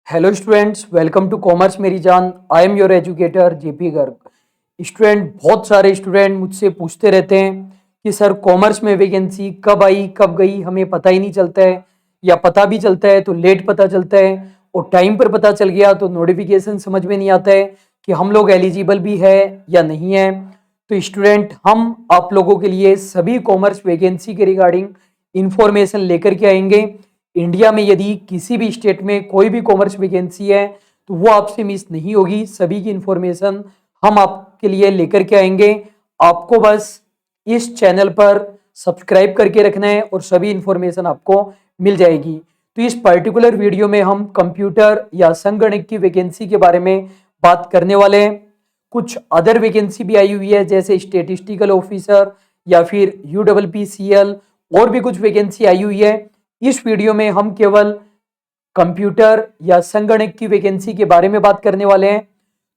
Hello students, welcome to commerce मेरी जान। I am your educator JP Garg. Student, बहुत सारे स्टूडेंट मुझसे पूछते रहते हैं कि सर कॉमर्स में वैकेंसी कब आई कब गई, हमें पता ही नहीं चलता है, या पता भी चलता है तो लेट पता चलता है, और टाइम पर पता चल गया तो नोटिफिकेशन समझ में नहीं आता है कि हम लोग एलिजिबल भी है या नहीं है। तो स्टूडेंट, हम आप लोगों के लिए सभी कॉमर्स वैकेंसी के रिगार्डिंग इंफॉर्मेशन लेकर के आएंगे। इंडिया में यदि किसी भी स्टेट में कोई भी कॉमर्स वैकेंसी है तो वो आपसे मिस नहीं होगी। सभी की इंफॉर्मेशन हम आपके लिए लेकर के आएंगे। आपको बस इस चैनल पर सब्सक्राइब करके रखना है और सभी इंफॉर्मेशन आपको मिल जाएगी। तो इस पर्टिकुलर वीडियो में हम कंप्यूटर या संगणक की वैकेंसी के बारे में बात करने वाले हैं। कुछ अदर वैकेंसी भी आई हुई है जैसे स्टेटिस्टिकल ऑफिसर या फिर UPPCL, और भी कुछ वैकेंसी आई हुई है। इस वीडियो में हम केवल कंप्यूटर या संगणक की वैकेंसी के बारे में बात करने वाले हैं।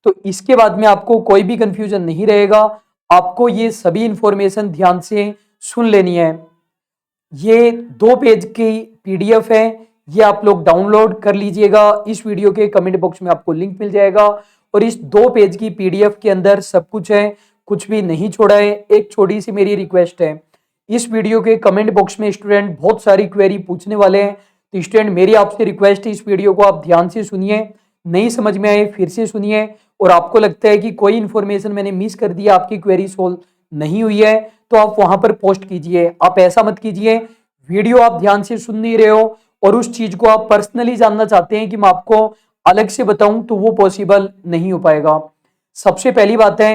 तो इसके बाद में आपको कोई भी कंफ्यूजन नहीं रहेगा। आपको ये सभी इंफॉर्मेशन ध्यान से सुन लेनी है। ये 2 पेज की PDF है, ये आप लोग डाउनलोड कर लीजिएगा। इस वीडियो के कमेंट बॉक्स में आपको लिंक मिल जाएगा और इस 2 पेज की PDF के अंदर सब कुछ है, कुछ भी नहीं छोड़ा है। एक छोटी सी मेरी रिक्वेस्ट है, इस वीडियो के कमेंट बॉक्स में स्टूडेंट बहुत सारी क्वेरी पूछने वाले हैं। तो स्टूडेंट, मेरी आपसे रिक्वेस्ट है, इस वीडियो को आप ध्यान से सुनिए, नहीं समझ में आए फिर से सुनिए, और आपको लगता है कि कोई इंफॉर्मेशन मैंने मिस कर दिया, आपकी क्वेरी सोल्व नहीं हुई है, तो आप वहां पर पोस्ट कीजिए। आप ऐसा मत कीजिए वीडियो आप ध्यान से सुन नहीं रहे हो और उस चीज को आप पर्सनली जानना चाहते हैं कि मैं आपको अलग से बताऊं, तो वो पॉसिबल नहीं हो पाएगा। सबसे पहली बात है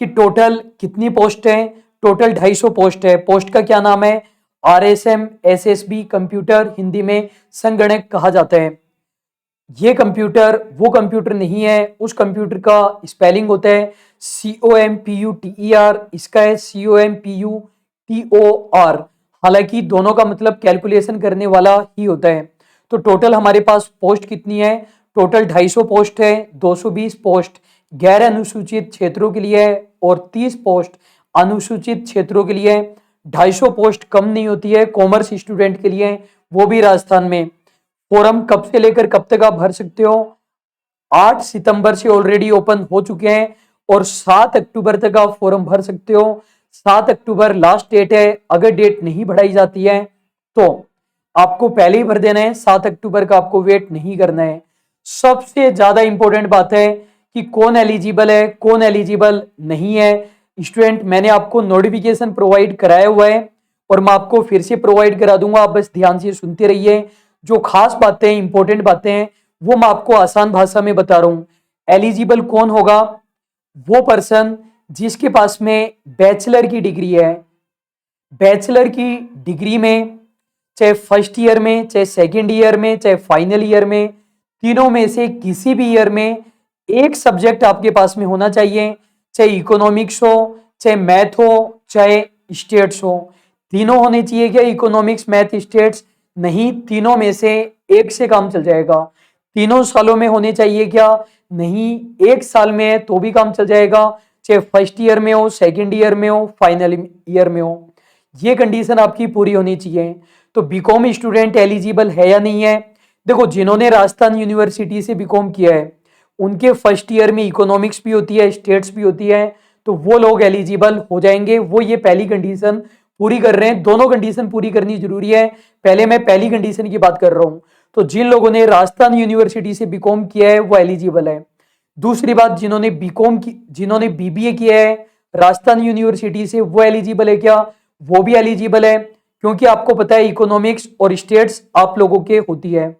कि टोटल कितनी पोस्ट है। टोटल 250 पोस्ट है। पोस्ट का क्या नाम है? RSM SSB कंप्यूटर, हिंदी में संगणक कहा जाता है। ये कंप्यूटर वो कंप्यूटर नहीं है, उस कंप्यूटर का स्पेलिंग होता है COMPUTER, इसका है COMPUTOR। हालांकि दोनों का मतलब कैलकुलेशन करने वाला ही होता है। तो टोटल हमारे पास पोस्ट कितनी है? टोटल 250 पोस्ट है। 220 पोस्ट गैर अनुसूचित क्षेत्रों के लिए है और 30 पोस्ट अनुसूचित क्षेत्रों के लिए। 250 पोस्ट कम नहीं होती है कॉमर्स स्टूडेंट के लिए, वो भी राजस्थान में। फॉर्म कब से लेकर कब तक आप भर सकते हो? 8 सितंबर से ऑलरेडी ओपन हो चुके हैं और 7 अक्टूबर तक आप फॉर्म भर सकते हो। 7 अक्टूबर लास्ट डेट है। अगर डेट नहीं बढ़ाई जाती है तो आपको पहले ही भर देना है। 7 अक्टूबर का आपको वेट नहीं करना है। सबसे ज्यादा इंपॉर्टेंट बात है कि कौन एलिजिबल है, कौन एलिजिबल नहीं है। स्टूडेंट, मैंने आपको नोटिफिकेशन प्रोवाइड कराया हुआ है और मैं आपको फिर से प्रोवाइड करा दूंगा। आप बस ध्यान से सुनते रहिए। जो खास बातें, इंपॉर्टेंट बातें हैं, वो मैं आपको आसान भाषा में बता रहा हूं। एलिजिबल कौन होगा? वो पर्सन जिसके पास में बैचलर की डिग्री है। बैचलर की डिग्री में चाहे फर्स्ट ईयर में, चाहे सेकेंड ईयर में, चाहे फाइनल ईयर में, तीनों में से किसी भी ईयर में एक सब्जेक्ट आपके पास में होना चाहिए। चाहे इकोनॉमिक्स हो, चाहे मैथ हो, चाहे स्टेट्स हो, तीनों होने चाहिए। क्या इकोनॉमिक्स, मैथ, स्टेट्स? नहीं, तीनों में से एक से काम चल जाएगा। तीनों सालों में होने चाहिए क्या? नहीं, एक साल में है तो भी काम चल जाएगा, चाहे फर्स्ट ईयर में हो, सेकेंड ईयर में हो, फाइनल ईयर में हो। ये कंडीशन आपकी पूरी होनी चाहिए। तो बीकॉम स्टूडेंट एलिजिबल है या नहीं है? देखो, जिन्होंने राजस्थान यूनिवर्सिटी से बीकॉम किया है उनके फर्स्ट ईयर में इकोनॉमिक्स भी होती है, स्टेट्स भी होती है, तो वो लोग एलिजिबल हो जाएंगे। वो ये पहली कंडीशन पूरी कर रहे हैं। दोनों कंडीशन पूरी करनी जरूरी है। पहले मैं पहली कंडीशन की बात कर रहा हूं। तो जिन लोगों ने राजस्थान यूनिवर्सिटी से बीकॉम किया है वो एलिजिबल है। दूसरी बात, जिन्होंने जिन्होंने BBA किया है राजस्थान यूनिवर्सिटी से, वो एलिजिबल है क्या? वो भी एलिजिबल है, क्योंकि आपको पता है इकोनॉमिक्स और स्टेट्स आप लोगों के होती है।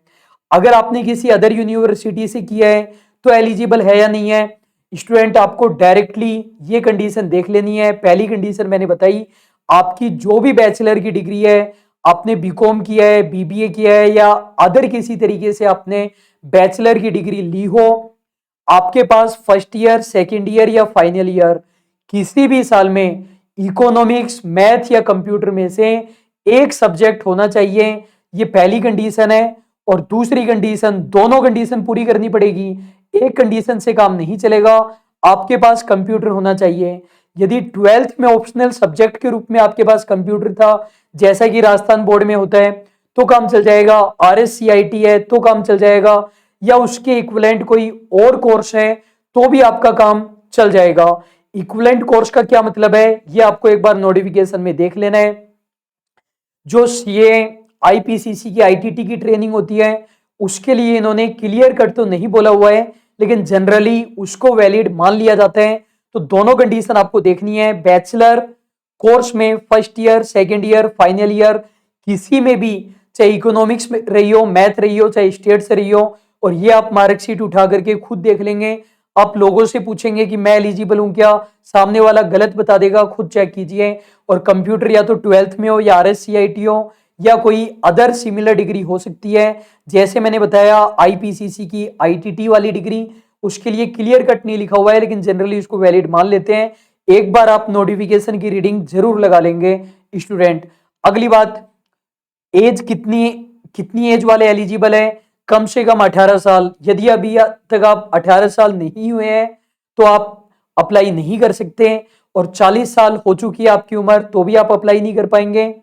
अगर आपने किसी अदर यूनिवर्सिटी से किया है तो एलिजिबल है या नहीं है? स्टूडेंट, आपको डायरेक्टली ये कंडीशन देख लेनी है। पहली कंडीशन मैंने बताई, आपकी जो भी बैचलर की डिग्री है, आपने बीकॉम किया है, BBA किया है, या अदर किसी तरीके से आपने बैचलर की डिग्री ली हो, आपके पास फर्स्ट ईयर, सेकेंड ईयर या फाइनल ईयर किसी भी साल में इकोनॉमिक्स, मैथ या कंप्यूटर में से एक सब्जेक्ट होना चाहिए। ये पहली कंडीशन है। और दूसरी कंडीशन, दोनों कंडीशन पूरी करनी पड़ेगी। एक कंडीशन से काम नहीं चलेगा, आपके पास कंप्यूटर होना चाहिए। यदि 12th में ऑप्शनल सब्जेक्ट के रूप में आपके पास कंप्यूटर था, जैसा कि राजस्थान बोर्ड में होता है, तो काम चल जाएगा, RSCIT है तो काम चल जाएगा, या उसके इक्विवेलेंट कोई और कोर्स है तो भी आपका काम चल जाएगा। इक्विवेलेंट कोर्स का क्या मतलब है, ये आपको एक बार नोटिफिकेशन में देख लेना है। जो CA IPCC की ITT की ट्रेनिंग होती है उसके लिए इन्होंने क्लियर कट तो नहीं बोला हुआ है, लेकिन जनरली उसको वैलिड मान लिया जाता है। तो दोनों कंडीशन आपको देखनी है। बैचलर कोर्स में first year, second year, final year किसी में भी, चाहे इकोनॉमिक्स में रही हो, मैथ रही हो, चाहे स्टेट से रही हो, और ये आप मार्कशीट उठा करके खुद देख लेंगे। आप लोगों से पूछेंगे कि मैं एलिजिबल हूं क्या, सामने वाला गलत बता देगा, खुद चेक कीजिए। और कंप्यूटर या तो 12th में हो या RSCIT हो या कोई अदर सिमिलर डिग्री हो सकती है। जैसे मैंने बताया IPCC की ITT वाली डिग्री, उसके लिए क्लियर कट नहीं लिखा हुआ है, लेकिन जनरली उसको वैलिड मान लेते हैं। एक बार आप नोटिफिकेशन की रीडिंग जरूर लगा लेंगे स्टूडेंट। अगली बात, एज कितनी कितनी एज वाले एलिजिबल है, कम से कम 18 साल। यदि अभी तक आप 18 साल नहीं हुए हैं तो आप अप्लाई नहीं कर सकते, और 40 साल हो चुकी है आपकी उम्र तो भी आप अप्लाई नहीं कर पाएंगे।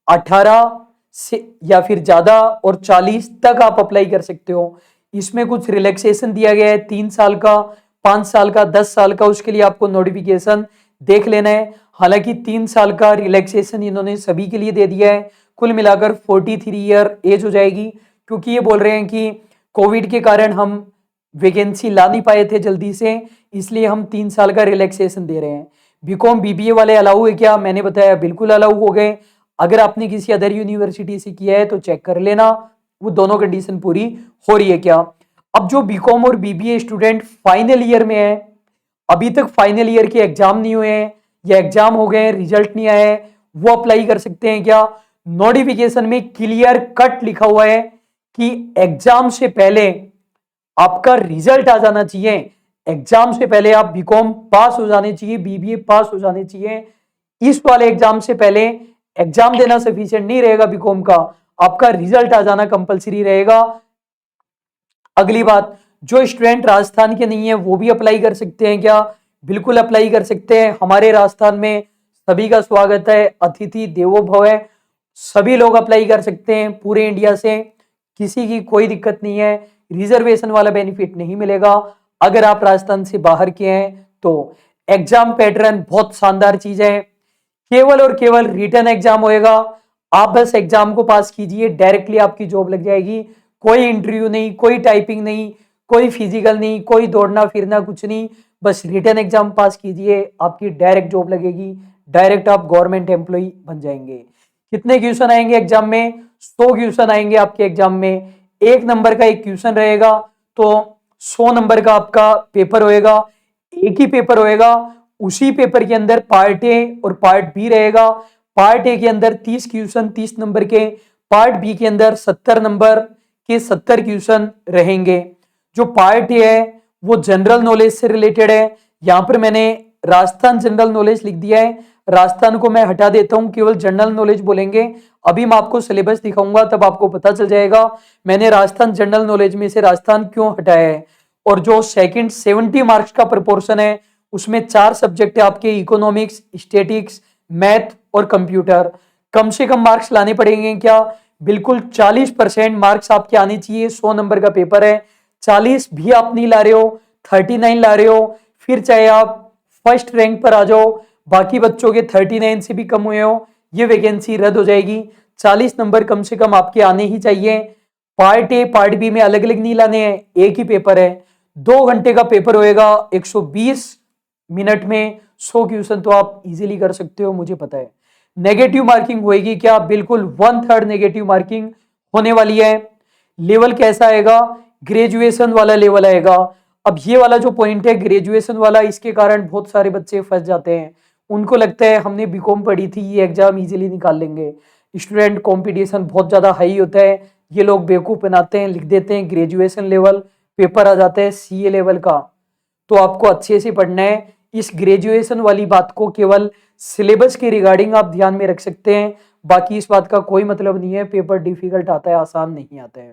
18 से या फिर ज्यादा और 40 तक आप अप्लाई कर सकते हो। इसमें कुछ रिलैक्सेशन दिया गया है, 3 साल का, 5 साल का, 10 साल का, उसके लिए आपको नोटिफिकेशन देख लेना है। हालांकि 3 साल का रिलैक्सेशन इन्होंने सभी के लिए दे दिया है, कुल मिलाकर 43 ईयर एज हो जाएगी, क्योंकि ये बोल रहे हैं कि कोविड के कारण हम वैकेंसी ला नहीं पाए थे जल्दी से, इसलिए हम 3 साल का रिलैक्सेशन दे रहे हैं। बीकॉम BBA वाले अलाउ है क्या, मैंने बताया बिल्कुल अलाउ हो गए। अगर आपने किसी अदर यूनिवर्सिटी से किया है तो चेक कर लेना वो दोनों कंडीशन पूरी हो रही है क्या। अब जो बीकॉम और BBA स्टूडेंट फाइनल ईयर में है, अभी तक फाइनल ईयर के एग्जाम नहीं हुए हैं या एग्जाम हो गए रिजल्ट नहीं आया है, वो अप्लाई कर सकते हैं क्या। नोटिफिकेशन में क्लियर कट लिखा हुआ है कि एग्जाम से पहले आपका रिजल्ट आ जाना चाहिए, एग्जाम से पहले आप बीकॉम पास हो जाने चाहिए, BBA पास हो जाने चाहिए। इस वाले एग्जाम से पहले एग्जाम देना सफिशिएंट नहीं रहेगा बीकॉम का, आपका रिजल्ट आ जाना कंपलसरी रहेगा। अगली बात, जो स्टूडेंट राजस्थान के नहीं है वो भी अप्लाई कर सकते हैं क्या, बिल्कुल अप्लाई कर सकते हैं। हमारे राजस्थान में सभी का स्वागत है, अतिथि देवो भव है, सभी लोग अप्लाई कर सकते हैं पूरे इंडिया से, किसी की कोई दिक्कत नहीं है। रिजर्वेशन वाला बेनिफिट नहीं मिलेगा अगर आप राजस्थान से बाहर के हैं तो। एग्जाम पैटर्न बहुत शानदार चीज है, केवल और केवल रिटन एग्जाम होएगा, आप बस एग्जाम को पास कीजिए, डायरेक्टली आपकी जॉब लग जाएगी। कोई इंटरव्यू नहीं, कोई टाइपिंग नहीं, कोई फिजिकल नहीं, कोई दौड़ना फिरना कुछ नहीं, बस रिटन एग्जाम पास कीजिए, आपकी डायरेक्ट जॉब लगेगी, डायरेक्ट आप गवर्नमेंट एम्प्लॉय बन जाएंगे। कितने क्वेश्चन आएंगे एग्जाम में, 100 क्वेश्चन आएंगे आपके एग्जाम में। 1 नंबर का एक क्वेश्चन रहेगा तो 100 नंबर का आपका पेपर होएगा, एक ही पेपर होएगा। उसी पेपर के अंदर पार्ट ए और पार्ट बी रहेगा। पार्ट ए के अंदर 30 क्वेश्चन 30 नंबर के, पार्ट बी के अंदर 70 नंबर के 70 क्वेश्चन रहेंगे। जो पार्ट ए है वो जनरल नॉलेज से रिलेटेड है, यहां पर मैंने राजस्थान जनरल नॉलेज लिख दिया है, राजस्थान को मैं हटा देता हूं, केवल जनरल नॉलेज बोलेंगे। अभी मैं आपको सिलेबस दिखाऊंगा तब आपको पता चल जाएगा मैंने राजस्थान जनरल नॉलेज में से राजस्थान क्यों हटाया है। और जो सेकंड 70 मार्क्स का प्रोपोर्शन है उसमें 4 सब्जेक्ट है आपके, इकोनॉमिक्स, स्टैटिक्स, मैथ और कंप्यूटर। कम से कम मार्क्स लाने पड़ेंगे क्या, बिल्कुल 40% मार्क्स आपके आने चाहिए। 100 नंबर का पेपर है, 40 भी आप नहीं ला रहे हो, 39 ला रहे हो, फिर चाहे आप फर्स्ट रैंक पर आ जाओ, बाकी बच्चों के 39 से भी कम हुए हो, ये वैकेंसी रद्द हो जाएगी। 40 नंबर कम से कम आपके आने ही चाहिए। पार्ट ए पार्ट बी में अलग अलग नहीं लाने हैं, एक ही पेपर है, 2 घंटे का पेपर होएगा, 120 मिनट में 100 क्वेश्चन तो आप इजीली कर सकते हो, मुझे पता है। नेगेटिव मार्किंग होएगी क्या, बिल्कुल 1/3 नेगेटिव मार्किंग होने वाली है। लेवल कैसा आएगा, ग्रेजुएशन वाला लेवल आएगा। अब ये वाला जो पॉइंट है ग्रेजुएशन वाला, इसके कारण बहुत सारे बच्चे फंस जाते हैं, उनको लगता है हमने बीकॉम पढ़ी थी, ये एग्जाम इजीली निकाल लेंगे। स्टूडेंट कंपटीशन बहुत ज्यादा हाई होता है, ये लोग बेवकूफ बनाते हैं, लिख देते हैं ग्रेजुएशन लेवल, पेपर आ जाता है CA लेवल का। तो आपको अच्छे से पढ़ना है। इस ग्रेजुएशन वाली बात को केवल सिलेबस के रिगार्डिंग आप ध्यान में रख सकते हैं, बाकी इस बात का कोई मतलब नहीं है पेपर डिफिकल्ट आता है, आसान नहीं आता है।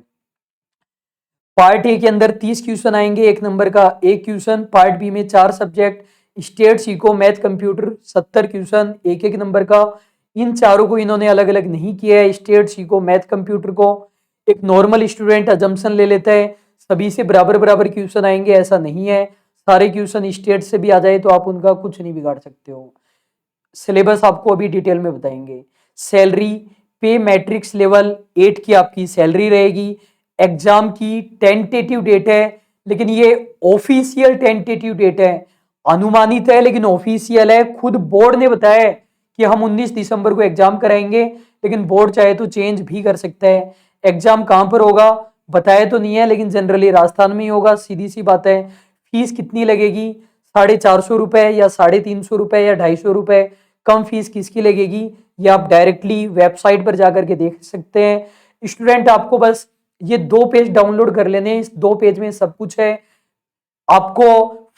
पार्ट ए के अंदर 30 क्वेश्चन आएंगे, 1 नंबर का एक क्वेश्चन। पार्ट बी में 4 subject, state, eco, math, computer, 70 question, एक नंबर का। इन चारों को इन्होंने अलग अलग नहीं किया है। स्टेट सी को, मैथ कंप्यूटर को एक नॉर्मल स्टूडेंट अजम्पशन ले लेता है सभी से बराबर बराबर क्वेश्चन आएंगे, ऐसा नहीं है। सारे क्वेश्चन स्टेट से भी आ जाए तो आप उनका कुछ नहीं बिगाड़ सकते हो। सिलेबस आपको अभी डिटेल में बताएंगे। सैलरी पे मैट्रिक्स लेवल 8 की आपकी सैलरी रहेगी। एग्जाम की टेंटेटिव डेट है, लेकिन ये ऑफिशियल टेंटेटिव डेट है, अनुमानित है लेकिन ऑफिशियल है। खुद बोर्ड ने बताया है कि हम 19 दिसंबर को एग्जाम कराएंगे, लेकिन बोर्ड चाहे तो चेंज भी कर सकता है। एग्जाम कहां पर होगा बताया तो नहीं है, लेकिन जनरली राजस्थान में ही होगा, सीधी सी बात है। फीस कितनी लगेगी, 450 रुपए या 350 रुपए या 250 रुपए, कम फीस किसकी लगेगी ये आप डायरेक्टली वेबसाइट पर जाकर के देख सकते हैं। स्टूडेंट आपको बस ये 2 पेज डाउनलोड कर लेने हैं, इस 2 पेज में सब कुछ है। आपको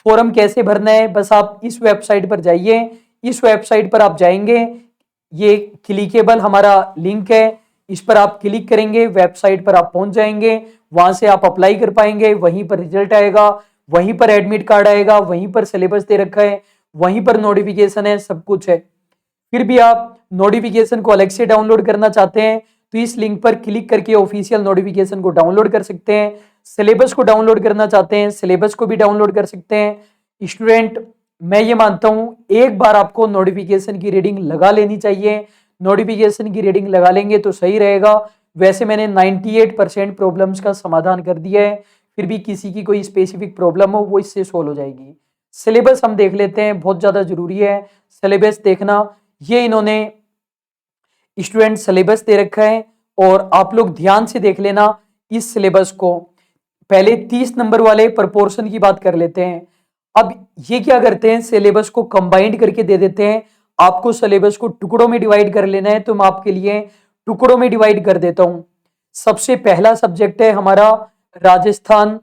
फॉर्म कैसे भरना है, बस आप इस वेबसाइट पर जाइए। इस वेबसाइट पर आप जाएंगे, ये क्लिकेबल हमारा लिंक है, इस पर आप क्लिक करेंगे, वेबसाइट पर आप पहुंच जाएंगे, वहां से आप अप्लाई कर पाएंगे। वहीं पर रिजल्ट आएगा, वहीं पर एडमिट कार्ड आएगा, वहीं पर सिलेबस दे रखा है, वहीं पर नोटिफिकेशन है, सब कुछ है। फिर भी आप नोटिफिकेशन को अलग से डाउनलोड करना चाहते हैं तो इस लिंक पर क्लिक करके ऑफिशियल नोटिफिकेशन को डाउनलोड कर सकते हैं। सिलेबस को डाउनलोड करना चाहते हैं, सिलेबस को भी डाउनलोड कर सकते हैं। स्टूडेंट मैं ये मानता हूं एक बार आपको नोटिफिकेशन की रीडिंग लगा लेनी चाहिए। नोटिफिकेशन की रीडिंग लगा लेंगे तो सही रहेगा। वैसे मैंने 98% प्रॉब्लम्स का समाधान कर दिया है, फिर भी किसी की कोई स्पेसिफिक प्रॉब्लम हो वो इससे सोल्व हो जाएगी। सिलेबस हम देख लेते हैं, बहुत ज्यादा जरूरी है सिलेबस देखना। ये इन्होंने स्टूडेंट सिलेबस दे रखा है और आप लोग ध्यान से देख लेना इस सिलेबस को। पहले 30 नंबर वाले प्रपोर्शन की बात कर लेते हैं। अब ये क्या करते हैं, सिलेबस को कंबाइंड करके दे देते हैं। आपको सिलेबस को टुकड़ों में डिवाइड कर लेना है, तो मैं आपके लिए टुकड़ों में डिवाइड कर देता हूं। सबसे पहला सब्जेक्ट है हमारा राजस्थान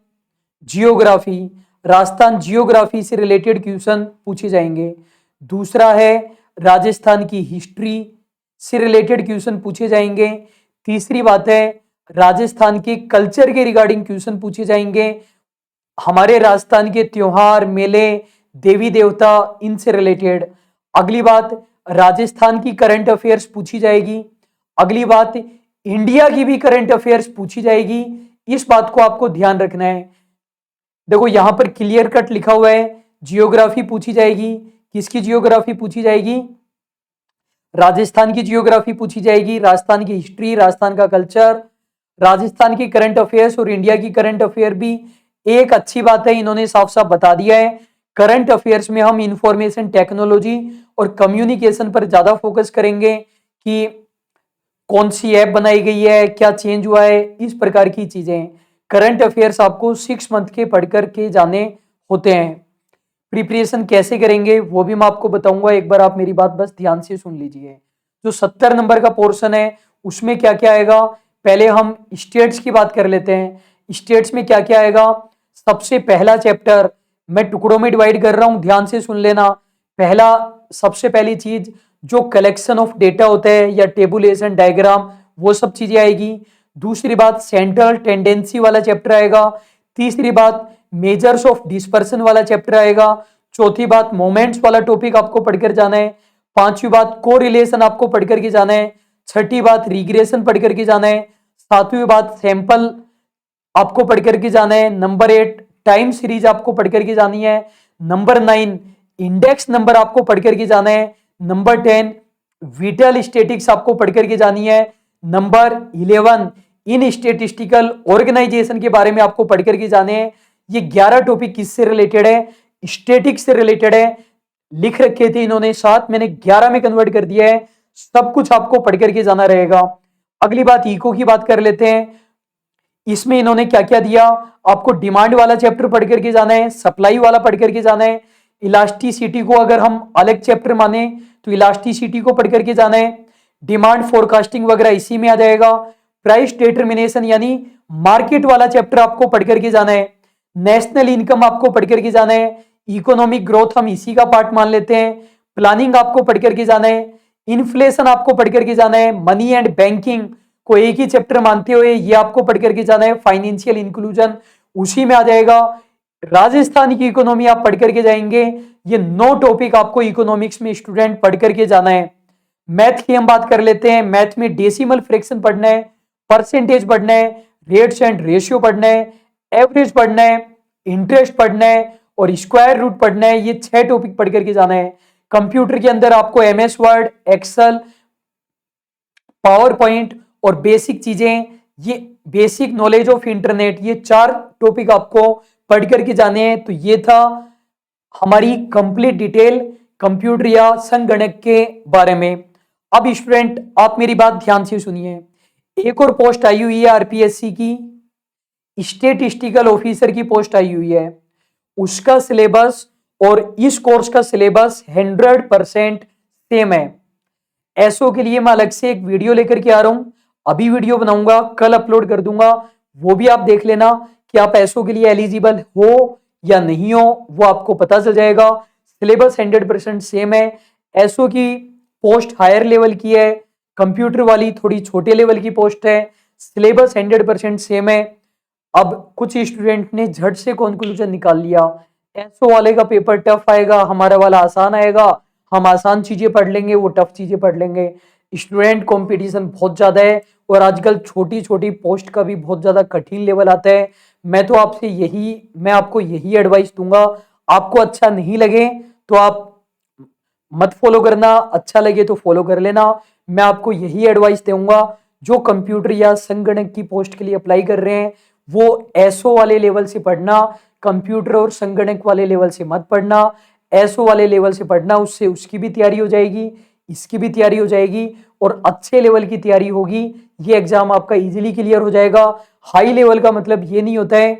जियोग्राफी। राजस्थान जियोग्राफी से रिलेटेड क्वेश्चन पूछे जाएंगे। दूसरा है राजस्थान की हिस्ट्री से रिलेटेड क्वेश्चन पूछे जाएंगे। तीसरी बात है राजस्थान के कल्चर के रिगार्डिंग क्वेश्चन पूछे जाएंगे। हमारे राजस्थान के त्योहार, मेले, देवी देवता, इनसे रिलेटेड। अगली बात राजस्थान की करंट अफेयर्स पूछी जाएगी। अगली बात इंडिया की भी करंट अफेयर्स पूछी जाएगी। इस बात को आपको ध्यान रखना है। देखो यहां पर क्लियर कट लिखा हुआ है, जियोग्राफी पूछी जाएगी। किसकी जियोग्राफी पूछी जाएगी, राजस्थान की जियोग्राफी पूछी जाएगी, राजस्थान की हिस्ट्री, राजस्थान का कल्चर, राजस्थान की करंट अफेयर्स और इंडिया की करंट अफेयर भी। एक अच्छी बात है इन्होंने साफ साफ बता दिया है, करंट अफेयर्स में हम इंफॉर्मेशन टेक्नोलॉजी और कम्युनिकेशन पर ज्यादा फोकस करेंगे कि कौन सी ऐप बनाई गई है, क्या चेंज हुआ है, इस प्रकार की चीजें। करंट अफेयर्स आपको 6 मंथ के पढ़कर के जाने होते हैं। प्रिपरेशन कैसे करेंगे वो भी मैं आपको बताऊंगा, एक बार आप मेरी बात बस ध्यान से सुन लीजिए। जो 70 नंबर का पोर्शन है उसमें क्या क्या आएगा, पहले हम स्टेट्स की बात कर लेते हैं। स्टेट्स में क्या क्या आएगा, सबसे पहला चैप्टर मैं टुकड़ों में डिवाइड कर रहा हूं, ध्यान से सुन लेना। पहला, सबसे पहली चीज जो कलेक्शन ऑफ डेटा होता है या टेबुलेशन, डायग्राम, वो सब चीजें आएगी। दूसरी बात सेंट्रल टेंडेंसी वाला चैप्टर आएगा। तीसरी बात मेजर्स ऑफ डिस्पर्सन वाला चैप्टर आएगा। चौथी बात मोमेंट्स वाला टॉपिक आपको पढ़कर जाना है। पांचवी बात कोरिलेशन आपको पढ़कर के जाना है। छठी बात रिग्रेशन पढ़कर के जाना है। सातवीं बात सैंपल आपको पढ़कर के जाना है। नंबर 8 टाइम सीरीज आपको पढ़कर के जानी है। नंबर 9 इंडेक्स नंबर आपको पढ़कर के जाना है। नंबर 10 विटल स्टेटिक्स आपको पढ़कर के जानी है। नंबर 11 इन स्टेटिस्टिकल ऑर्गेनाइजेशन के बारे में आपको पढ़कर के जाने हैं। ये 11 टॉपिक किससे रिलेटेड है, स्टेटिक्स से रिलेटेड है। लिख रखे थे इन्होंने 7, मैंने 11 में कन्वर्ट कर दिया है। सब कुछ आपको पढ़कर के जाना रहेगा। अगली बात इको की बात कर लेते हैं। इसमें इन्होंने क्या क्या दिया, आपको डिमांड वाला चैप्टर पढ़ करके जाना है, सप्लाई वाला पढ़ करके जाना है। इलास्टिसिटी को अगर हम अलग चैप्टर माने तो इलास्टिसिटी को पढ़ करके जाना है। डिमांड फोरकास्टिंग वगैरह इसी में आ जाएगा। प्राइस डिटरमिनेशन यानी मार्केट वाला चैप्टर आपको पढ़ करके जाना है। नेशनल इनकम आपको पढ़ करके जाना है। इकोनॉमिक ग्रोथ हम इसी का पार्ट मान लेते हैं। प्लानिंग आपको पढ़ करके जाना है। इन्फ्लेशन आपको पढ़ करके जाना है। मनी एंड बैंकिंग को एक ही चैप्टर मानते हुए ये आपको पढ़ करके जाना है। फाइनेंशियल इंक्लूजन उसी में आ जाएगा। राजस्थान की इकोनॉमी आप पढ़ करके जाएंगे। ये 9 टॉपिक आपको इकोनॉमिक्स में स्टूडेंट पढ़ करके जाना है। मैथ की हम बात कर लेते हैं। मैथ में डेसिमल फ्रैक्शन पढ़ना है, परसेंटेज पढ़ना है, रेट्स एंड रेशियो पढ़ना है, एवरेज पढ़ना है, इंटरेस्ट पढ़ना है और स्क्वायर रूट पढ़ना है। ये 6 टॉपिक पढ़ करके जाना है। कंप्यूटर के अंदर आपको MS Word, Excel, PowerPoint और बेसिक चीजें, ये बेसिक नॉलेज ऑफ इंटरनेट, ये 4 टॉपिक आपको पढ़ करके जाने हैं। तो ये था हमारी कंप्लीट डिटेल कंप्यूटर या संगणक के बारे में। अब स्टूडेंट आप मेरी बात ध्यान से सुनिए। एक और पोस्ट आई हुई है आरपीएससी की, स्टेटिस्टिकल ऑफिसर की पोस्ट आई हुई है। उसका सिलेबस और इस कोर्स का सिलेबस 100% सेम है। एसओ के लिए मैं अलग से एक वीडियो लेकर के आ रहा हूं, अभी वीडियो बनाऊंगा, कल अपलोड कर दूंगा, वो भी आप देख लेना कि आप एसओ के लिए एलिजिबल हो या नहीं हो, वो आपको पता चल जाएगा। सिलेबस 100% सेम है। एसओ की पोस्ट हायर लेवल की है, कंप्यूटर वाली थोड़ी छोटे लेवल की पोस्ट है। सिलेबस 100% सेम है। अब कुछ स्टूडेंट ने झट से कंक्लूजन निकाल लिया, एसओ वाले का पेपर टफ आएगा, हमारा वाला आसान आएगा, हम आसान चीजें पढ़ लेंगे, वो टफ चीजें पढ़ लेंगे। स्टूडेंट कंपटीशन बहुत ज्यादा है और आजकल छोटी छोटी पोस्ट का भी बहुत ज्यादा कठिन लेवल आता है। मैं आपको यही एडवाइस दूंगा। आपको अच्छा नहीं लगे तो आप मत फॉलो करना, अच्छा लगे तो फॉलो कर लेना। मैं आपको यही एडवाइस दूंगा, जो कंप्यूटर या संगणक की पोस्ट के लिए अप्लाई कर रहे हैं वो एसओ वाले लेवल से पढ़ना, कंप्यूटर और संगणक वाले लेवल से मत पढ़ना। एसओ वाले लेवल से पढ़ना, उससे उसकी भी तैयारी हो जाएगी, इसकी भी तैयारी हो जाएगी और अच्छे लेवल की तैयारी होगी। ये एग्जाम आपका इजीली क्लियर हो जाएगा। हाई लेवल का मतलब ये नहीं होता है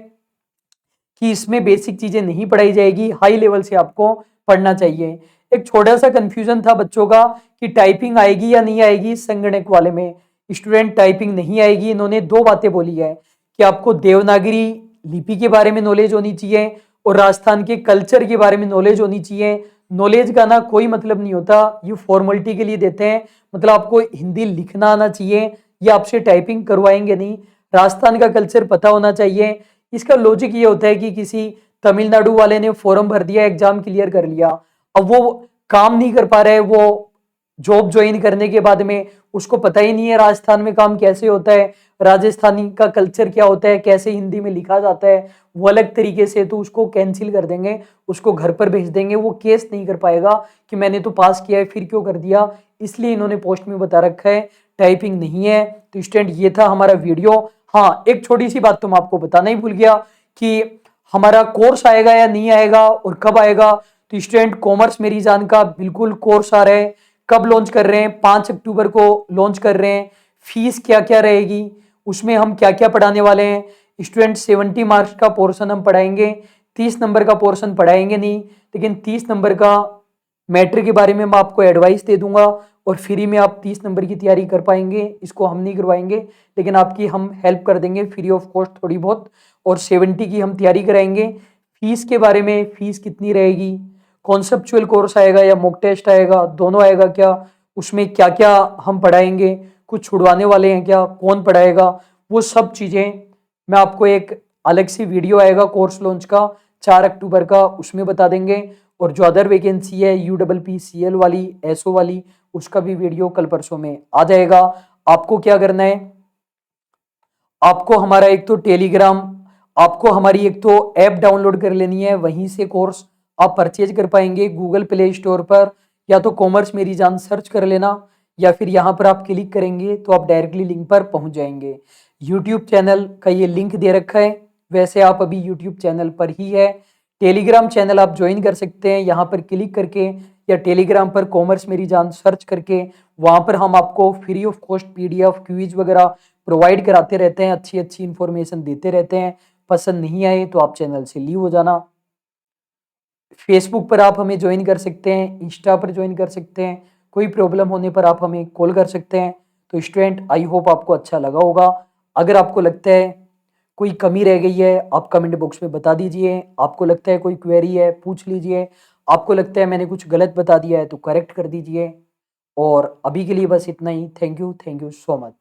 कि इसमें बेसिक चीजें नहीं पढ़ाई जाएगी, हाई लेवल से आपको पढ़ना चाहिए। एक छोटा सा कंफ्यूजन था बच्चों का कि टाइपिंग आएगी या नहीं आएगी संगणक वाले में। स्टूडेंट टाइपिंग नहीं आएगी। इन्होंने 2 बातें बोली है कि आपको देवनागरी लिपि के बारे में नॉलेज होनी चाहिए और राजस्थान के कल्चर के बारे में नॉलेज होनी चाहिए। नॉलेज का ना कोई मतलब नहीं होता, ये फॉर्मेलिटी के लिए देते हैं। मतलब आपको हिंदी लिखना आना चाहिए, ये आपसे टाइपिंग करवाएंगे नहीं। राजस्थान का कल्चर पता होना चाहिए। इसका लॉजिक ये होता है कि किसी तमिलनाडु वाले ने फॉर्म भर दिया, एग्जाम क्लियर कर लिया, अब वो काम नहीं कर पा रहे, वो जॉब ज्वाइन करने के बाद में उसको पता ही नहीं है राजस्थान में काम कैसे होता है, राजस्थानी का कल्चर क्या होता है, कैसे हिंदी में लिखा जाता है, वो अलग तरीके से, तो उसको कैंसिल कर देंगे, उसको घर पर भेज देंगे, वो केस नहीं कर पाएगा कि मैंने तो पास किया है फिर क्यों कर दिया। इसलिए इन्होंने पोस्ट में बता रखा है टाइपिंग नहीं है। तो स्टूडेंट ये था हमारा वीडियो। हाँ, एक छोटी सी बात तो मैं आपको बताना ही भूल गया कि हमारा कोर्स आएगा या नहीं आएगा और कब आएगा। तो स्टूडेंट कॉमर्स मेरी जान का बिल्कुल कोर्स आ रहा है। कब लॉन्च कर रहे हैं? 5 अक्टूबर को लॉन्च कर रहे हैं। फीस क्या क्या रहेगी, उसमें हम क्या क्या पढ़ाने वाले हैं। स्टूडेंट 70 मार्क्स का पोर्शन हम पढ़ाएंगे, 30 नंबर का पोर्शन पढ़ाएंगे नहीं, लेकिन 30 नंबर का मैटर के बारे में मैं आपको एडवाइस दे दूंगा और फ्री में आप 30 नंबर की तैयारी कर पाएंगे। इसको हम नहीं करवाएंगे, लेकिन आपकी हम हेल्प कर देंगे फ्री ऑफ कॉस्ट थोड़ी बहुत, और 70 की हम तैयारी कराएंगे। फीस के बारे में, फीस कितनी रहेगी, कॉन्सेप्चुअल कोर्स आएगा या मॉक टेस्ट आएगा, दोनों आएगा क्या, उसमें क्या क्या हम पढ़ाएंगे, कुछ छुड़वाने वाले हैं क्या, कौन पढ़ाएगा, वो सब चीज़ें मैं आपको एक अलग से वीडियो आएगा कोर्स लॉन्च का 4 अक्टूबर का, उसमें बता देंगे। और जो अदर वैकेंसी है UPPCL वाली, एसओ वाली, उसका भी वीडियो कल परसों में आ जाएगा। आपको क्या करना है, आपको हमारा एक तो टेलीग्राम, आपको हमारी एक तो ऐप डाउनलोड कर लेनी है, वहीं से कोर्स आप परचेज कर पाएंगे गूगल प्ले स्टोर पर, या तो कॉमर्स मेरी जान सर्च कर लेना, या फिर यहाँ पर आप क्लिक करेंगे तो आप डायरेक्टली लिंक पर पहुंच जाएंगे। यूट्यूब चैनल का ये लिंक दे रखा है, वैसे आप अभी यूट्यूब चैनल पर ही है। टेलीग्राम चैनल आप ज्वाइन कर सकते हैं यहाँ पर क्लिक करके, या टेलीग्राम पर कॉमर्स मेरी जान सर्च करके। वहाँ पर हम आपको free of cost PDF quiz वगैरह प्रोवाइड कराते रहते हैं, अच्छी अच्छी इंफॉर्मेशन देते रहते हैं। पसंद नहीं आए तो आप चैनल से लीव हो जाना। फेसबुक पर आप हमें ज्वाइन कर सकते हैं, इंस्टा पर ज्वाइन कर सकते हैं, कोई प्रॉब्लम होने पर आप हमें कॉल कर सकते हैं। तो स्टूडेंट आई होप आपको अच्छा लगा होगा। अगर आपको लगता है कोई कमी रह गई है आप कमेंट बॉक्स में बता दीजिए, आपको लगता है कोई क्वेरी है पूछ लीजिए, आपको लगता है मैंने कुछ गलत बता दिया है तो करेक्ट कर दीजिए। और अभी के लिए बस इतना ही। Thank you so much.